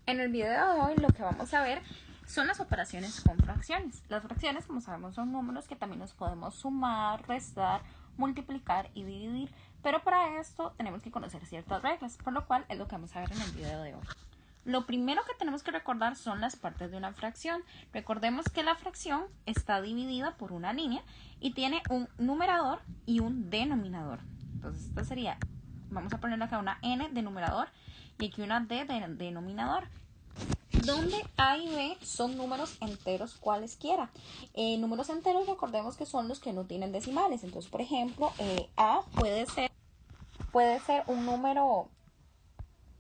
En el video de hoy lo que vamos a ver son las operaciones con fracciones. Las fracciones, como sabemos, son números que también nos podemos sumar, restar, multiplicar y dividir. Pero para esto tenemos que conocer ciertas reglas, por lo cual es lo que vamos a ver en el video de hoy. Lo primero que tenemos que recordar son las partes de una fracción. Recordemos que la fracción está dividida por una línea y tiene un numerador y un denominador. Entonces esta sería, vamos a poner acá una n de numerador y aquí una d de denominador. Donde A y B son números enteros cualesquiera. Números enteros, recordemos que son los que no tienen decimales. Entonces, por ejemplo, A puede ser un número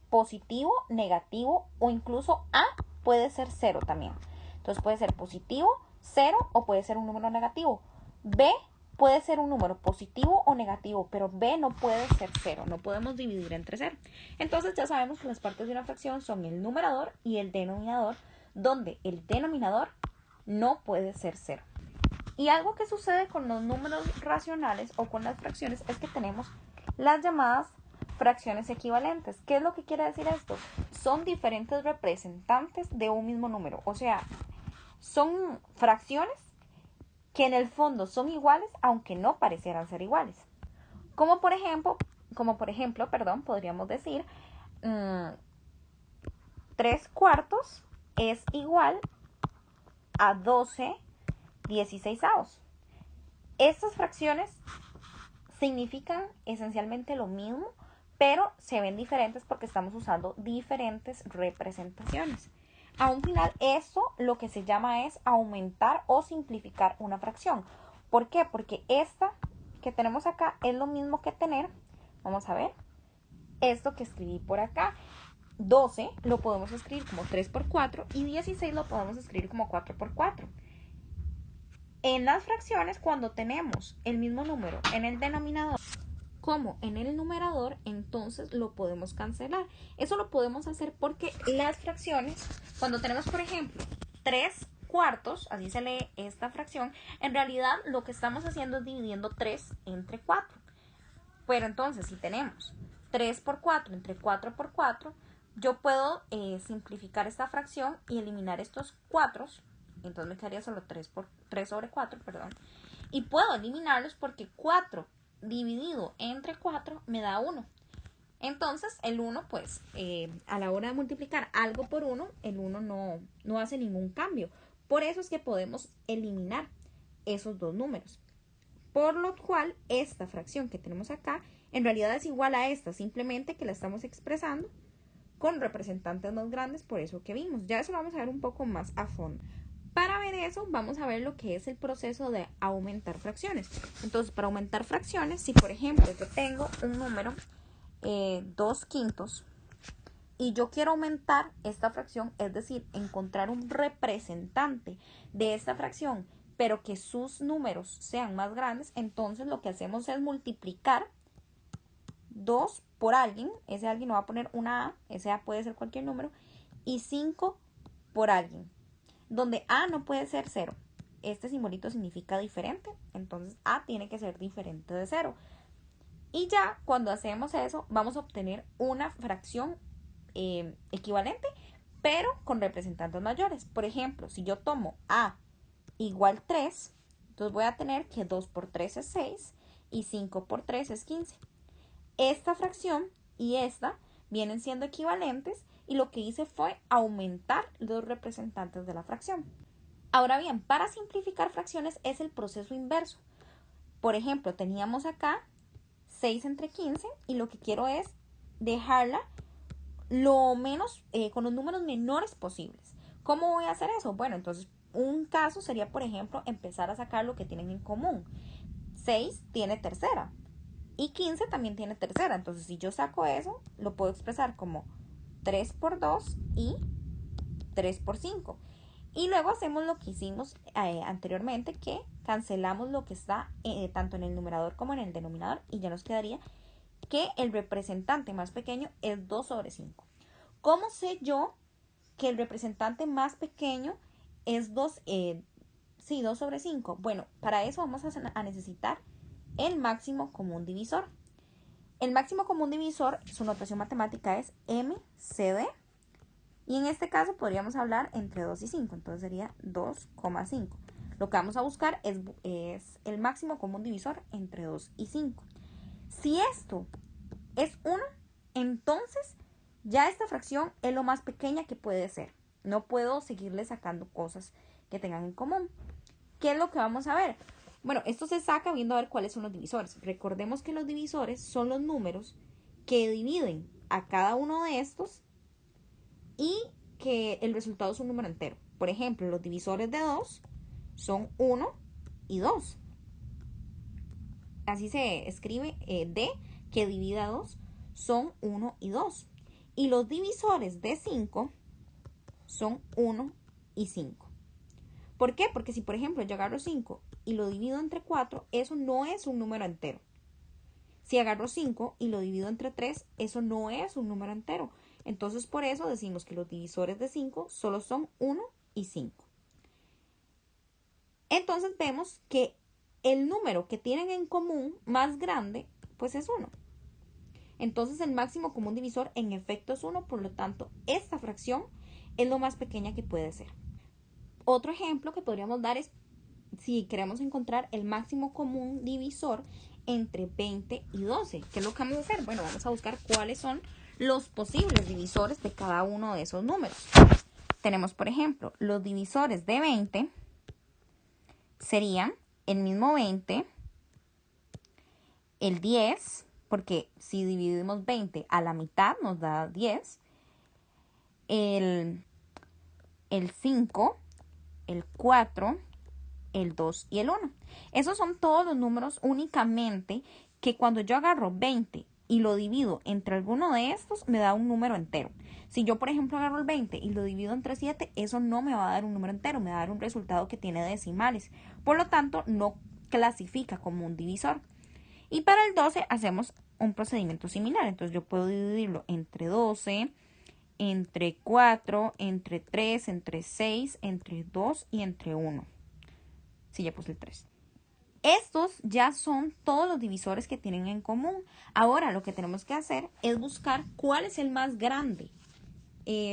positivo, negativo o incluso A puede ser 0 también. Entonces puede ser positivo, 0 o puede ser un número negativo. B puede ser un número positivo o negativo, pero B no puede ser 0, no podemos dividir entre 0. Entonces ya sabemos que las partes de una fracción son el numerador y el denominador, donde el denominador no puede ser 0. Y algo que sucede con los números racionales o con las fracciones es que tenemos las llamadas fracciones equivalentes. ¿Qué es lo que quiere decir esto? Son diferentes representantes de un mismo número. O sea, son fracciones que en el fondo son iguales aunque no parecieran ser iguales. Como por ejemplo, podríamos decir 3/4 es igual a 12/16. Estas fracciones significan esencialmente lo mismo, pero se ven diferentes porque estamos usando diferentes representaciones. A un final, eso lo que se llama es aumentar o simplificar una fracción. ¿Por qué? Porque esta que tenemos acá es lo mismo que tener, vamos a ver, esto que escribí por acá. 12 lo podemos escribir como 3/4 y 16 lo podemos escribir como 4/4. En las fracciones, cuando tenemos el mismo número en el denominador como en el numerador, entonces lo podemos cancelar. Eso lo podemos hacer porque las fracciones, cuando tenemos, por ejemplo, 3/4, así se lee esta fracción, en realidad lo que estamos haciendo es dividiendo 3 entre 4. Pero entonces, si tenemos 3/4 entre 4/4, yo puedo simplificar esta fracción y eliminar estos 4. Entonces me quedaría solo 3/4, perdón. Y puedo eliminarlos porque 4 dividido entre 4 me da 1. Entonces el 1, pues, a la hora de multiplicar algo por 1, el 1 no hace ningún cambio. Por eso es que podemos eliminar esos dos números. Por lo cual, esta fracción que tenemos acá, en realidad es igual a esta, simplemente que la estamos expresando con representantes más grandes, por eso que vimos. Ya eso lo vamos a ver un poco más a fondo. Para ver eso, vamos a ver lo que es el proceso de aumentar fracciones. Entonces, para aumentar fracciones, si por ejemplo yo tengo un número 2/5 y yo quiero aumentar esta fracción, es decir, encontrar un representante de esta fracción, pero que sus números sean más grandes, entonces lo que hacemos es multiplicar 2 por alguien, ese alguien no va a poner una A, ese A puede ser cualquier número, y 5 por alguien, donde A no puede ser 0. Este simbolito significa diferente, entonces A tiene que ser diferente de 0. Y ya cuando hacemos eso, vamos a obtener una fracción equivalente, pero con representantes mayores. Por ejemplo, si yo tomo A igual 3, entonces voy a tener que 2 por 3 es 6 y 5 por 3 es 15. Esta fracción y esta vienen siendo equivalentes y lo que hice fue aumentar los representantes de la fracción. Ahora bien, para simplificar fracciones es el proceso inverso. Por ejemplo, teníamos acá 6 entre 15 y lo que quiero es dejarla lo menos, con los números menores posibles. ¿Cómo voy a hacer eso? Bueno, entonces un caso sería, por ejemplo, empezar a sacar lo que tienen en común. 6 tiene tercera y 15 también tiene tercera. Entonces, si yo saco eso, lo puedo expresar como 3 por 2 y 3 por 5. Y luego hacemos lo que hicimos anteriormente, que cancelamos lo que está tanto en el numerador como en el denominador y ya nos quedaría que el representante más pequeño es 2/5. ¿Cómo sé yo que el representante más pequeño es 2/5? Bueno, para eso vamos a necesitar el máximo común divisor. El máximo común divisor, su notación matemática es MCD, Y en este caso podríamos hablar entre 2 y 5, entonces sería 2,5. Lo que vamos a buscar es el máximo común divisor entre 2 y 5. Si esto es 1, entonces ya esta fracción es lo más pequeña que puede ser. No puedo seguirle sacando cosas que tengan en común. ¿Qué es lo que vamos a ver? Bueno, esto se saca viendo a ver cuáles son los divisores. Recordemos que los divisores son los números que dividen a cada uno de estos y que el resultado es un número entero. Por ejemplo, los divisores de 2 son 1 y 2. Así se escribe D, que divide a 2, son 1 y 2. Y los divisores de 5 son 1 y 5. ¿Por qué? Porque si, por ejemplo, yo agarro 5 y lo divido entre 4, eso no es un número entero. Si agarro 5 y lo divido entre 3, eso no es un número entero. Entonces, por eso decimos que los divisores de 5 solo son 1 y 5. Entonces, vemos que el número que tienen en común más grande, pues es 1. Entonces, el máximo común divisor en efecto es 1, por lo tanto, esta fracción es lo más pequeña que puede ser. Otro ejemplo que podríamos dar es si queremos encontrar el máximo común divisor entre 20 y 12. ¿Qué es lo que vamos a hacer? Bueno, vamos a buscar cuáles son los posibles divisores de cada uno de esos números. Tenemos, por ejemplo, los divisores de 20 serían el mismo 20, el 10, porque si dividimos 20 a la mitad nos da 10, el 5, el 4, el 2 y el 1. Esos son todos los números únicamente que cuando yo agarro 20 y lo divido entre alguno de estos, me da un número entero. Si yo, por ejemplo, agarro el 20 y lo divido entre 7, eso no me va a dar un número entero, me va a dar un resultado que tiene decimales. Por lo tanto, no clasifica como un divisor. Y para el 12 hacemos un procedimiento similar. Entonces yo puedo dividirlo entre 12, entre 4, entre 3, entre 6, entre 2 y entre 1. Sí, ya puse el 3. Estos ya son todos los divisores que tienen en común. Ahora lo que tenemos que hacer es buscar cuál es el más grande.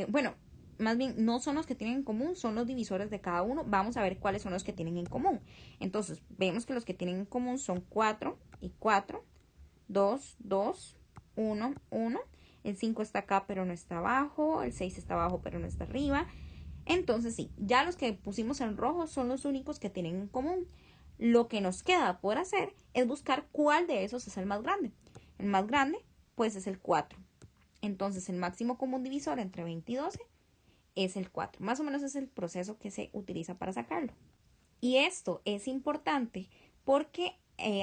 Bueno, más bien no son los que tienen en común, son los divisores de cada uno. Vamos a ver cuáles son los que tienen en común. Entonces, vemos que los que tienen en común son 4 y 4, 2, 2, 1, 1. El 5 está acá pero no está abajo, el 6 está abajo pero no está arriba. Entonces sí, ya los que pusimos en rojo son los únicos que tienen en común. Lo que nos queda por hacer es buscar cuál de esos es el más grande. El más grande, pues, es el 4. Entonces, el máximo común divisor entre 20 y 12 es el 4. Más o menos es el proceso que se utiliza para sacarlo. Y esto es importante porque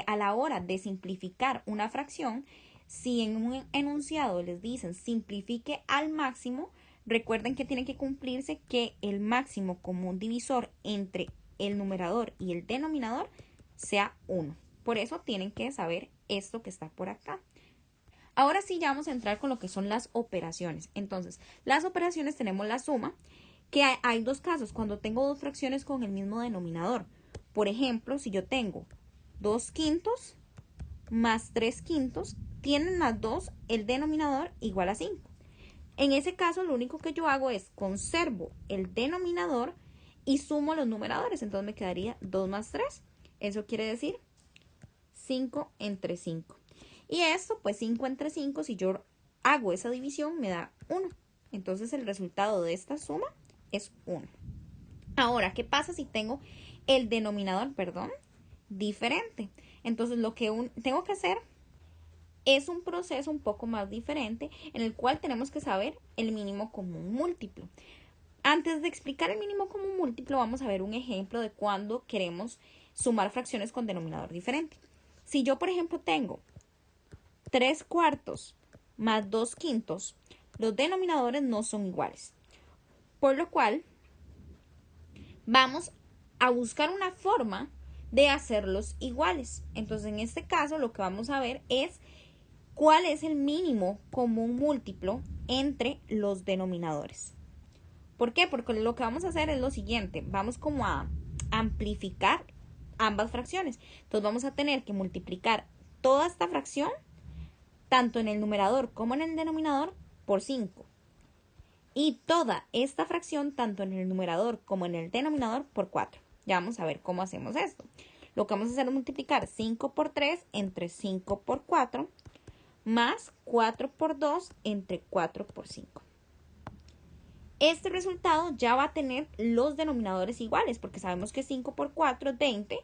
a la hora de simplificar una fracción, si en un enunciado les dicen simplifique al máximo, recuerden que tiene que cumplirse que el máximo común divisor entre el numerador y el denominador sea 1. Por eso tienen que saber esto que está por acá. Ahora sí ya vamos a entrar con lo que son las operaciones. Entonces, las operaciones tenemos la suma, que hay dos casos, cuando tengo dos fracciones con el mismo denominador. Por ejemplo, si yo tengo 2 quintos más 3 quintos, tienen las dos el denominador igual a 5. En ese caso, lo único que yo hago es conservo el denominador y sumo los numeradores. Entonces me quedaría 2 más 3. Eso quiere decir 5 entre 5. Y esto, pues 5 entre 5, si yo hago esa división, me da 1. Entonces el resultado de esta suma es 1. Ahora, ¿qué pasa si tengo el denominador, diferente? Entonces lo que tengo que hacer es un proceso un poco más diferente en el cual tenemos que saber el mínimo común múltiplo. Antes de explicar el mínimo común múltiplo, vamos a ver un ejemplo de cuando queremos sumar fracciones con denominador diferente. Si yo, por ejemplo, tengo 3 cuartos más 2 quintos, los denominadores no son iguales. Por lo cual, vamos a buscar una forma de hacerlos iguales. Entonces, en este caso, lo que vamos a ver es cuál es el mínimo común múltiplo entre los denominadores. ¿Por qué? Porque lo que vamos a hacer es lo siguiente. Vamos como a amplificar ambas fracciones. Entonces, vamos a tener que multiplicar toda esta fracción, tanto en el numerador como en el denominador, por 5. y toda esta fracción, tanto en el numerador como en el denominador, por 4. Ya vamos a ver cómo hacemos esto. Lo que vamos a hacer es multiplicar 5 por 3 entre 5 por 4, más 4 por 2 entre 4 por 5. Este resultado ya va a tener los denominadores iguales, porque sabemos que 5 por 4 es 20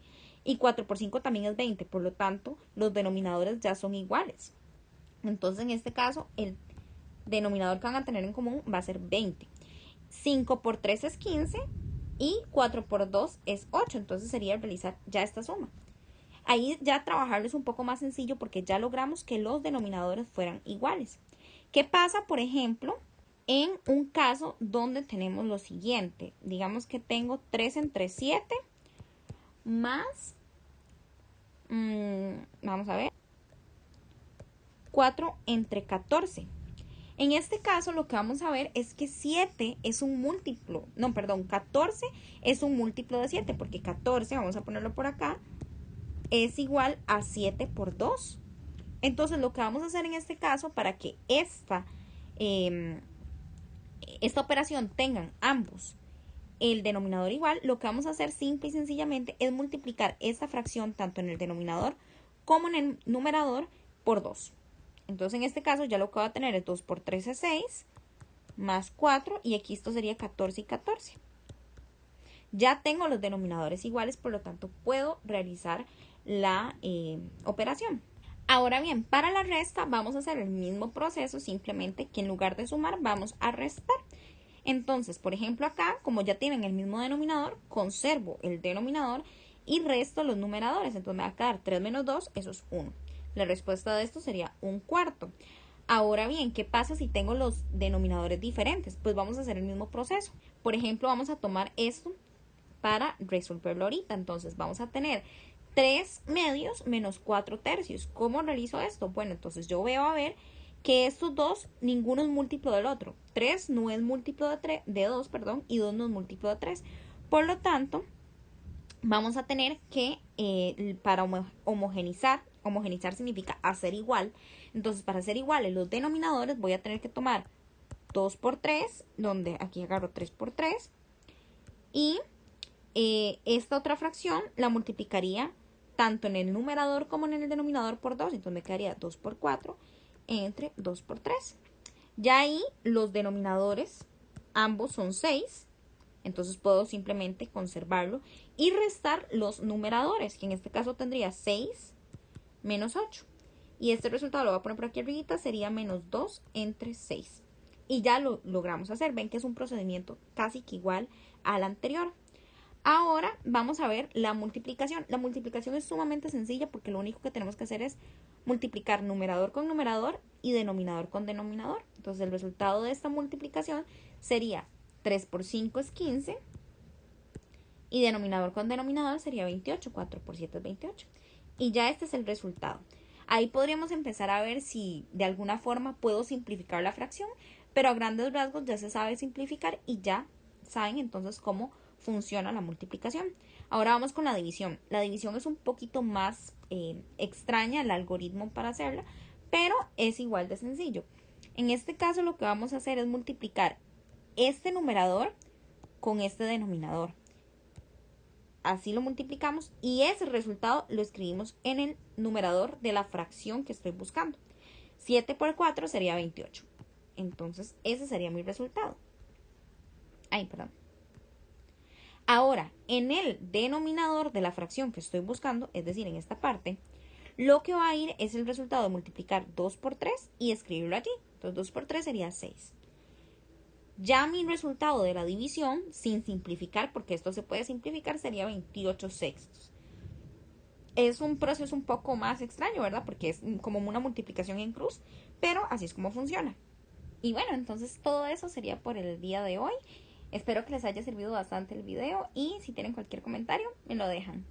y 4 por 5 también es 20. Por lo tanto, los denominadores ya son iguales. Entonces, en este caso, el denominador que van a tener en común va a ser 20. 5 por 3 es 15 y 4 por 2 es 8. Entonces sería realizar ya esta suma. Ahí ya trabajarlo es un poco más sencillo porque ya logramos que los denominadores fueran iguales. ¿Qué pasa, por ejemplo, en un caso donde tenemos lo siguiente? Digamos que tengo 3 entre 7 más, vamos a ver, 4 entre 14. En este caso lo que vamos a ver es que 7 es un múltiplo, no, perdón, 14 es un múltiplo de 7, porque 14, vamos a ponerlo por acá, es igual a 7 por 2. Entonces lo que vamos a hacer en este caso para que esta operación tengan ambos el denominador igual, lo que vamos a hacer simple y sencillamente es multiplicar esta fracción tanto en el denominador como en el numerador por 2. Entonces en este caso ya lo que va a tener es 2 por 3 es 6, más 4, y aquí esto sería 14 y 14. Ya tengo los denominadores iguales, por lo tanto puedo realizar la operación. Ahora bien, para la resta vamos a hacer el mismo proceso, simplemente que en lugar de sumar vamos a restar. Entonces, por ejemplo acá, como ya tienen el mismo denominador, conservo el denominador y resto los numeradores. Entonces me va a quedar 3 menos 2, eso es 1. La respuesta de esto sería 1/4. Ahora bien, ¿qué pasa si tengo los denominadores diferentes? Pues vamos a hacer el mismo proceso. Por ejemplo, vamos a tomar esto para resolverlo ahorita. Entonces vamos a tener 3 medios menos 4 tercios. ¿Cómo realizo esto? Bueno, entonces yo veo a ver que estos dos, ninguno es múltiplo del otro. 3 no es múltiplo de 2, y 2 no es múltiplo de 3. Por lo tanto, vamos a tener que, para homogenizar significa hacer igual. Entonces, para hacer iguales los denominadores, voy a tener que tomar 2 por 3, donde aquí agarro 3 por 3, y esta otra fracción la multiplicaría tanto en el numerador como en el denominador por 2, entonces me quedaría 2 por 4 entre 2 por 3. Ya ahí los denominadores, ambos son 6, entonces puedo simplemente conservarlo y restar los numeradores, que en este caso tendría 6 menos 8. Y este resultado lo voy a poner por aquí arriba, sería menos 2 entre 6. Y ya lo logramos hacer. Ven que es un procedimiento casi que igual al anterior. Ahora vamos a ver la multiplicación. La multiplicación es sumamente sencilla porque lo único que tenemos que hacer es multiplicar numerador con numerador y denominador con denominador. Entonces el resultado de esta multiplicación sería 3 por 5 es 15 y denominador con denominador sería 28. 4 por 7 es 28. Y ya este es el resultado. Ahí podríamos empezar a ver si de alguna forma puedo simplificar la fracción, pero a grandes rasgos ya se sabe simplificar y ya saben entonces cómo funciona la multiplicación. Ahora vamos con la división. La división es un poquito más extraña el algoritmo para hacerla, pero es igual de sencillo. En este caso lo que vamos a hacer es multiplicar este numerador con este denominador. Así lo multiplicamos y ese resultado lo escribimos en el numerador de la fracción que estoy buscando. 7 por 4 sería 28. Entonces ese sería mi resultado. Perdón. Ahora, en el denominador de la fracción que estoy buscando, es decir, en esta parte, lo que va a ir es el resultado de multiplicar 2 por 3 y escribirlo allí. Entonces 2 por 3 sería 6. Ya mi resultado de la división, sin simplificar, porque esto se puede simplificar, sería 28 sextos. Es un proceso un poco más extraño, ¿verdad? Porque es como una multiplicación en cruz, pero así es como funciona. Y bueno, entonces todo eso sería por el día de hoy. Espero que les haya servido bastante el video y si tienen cualquier comentario, me lo dejan.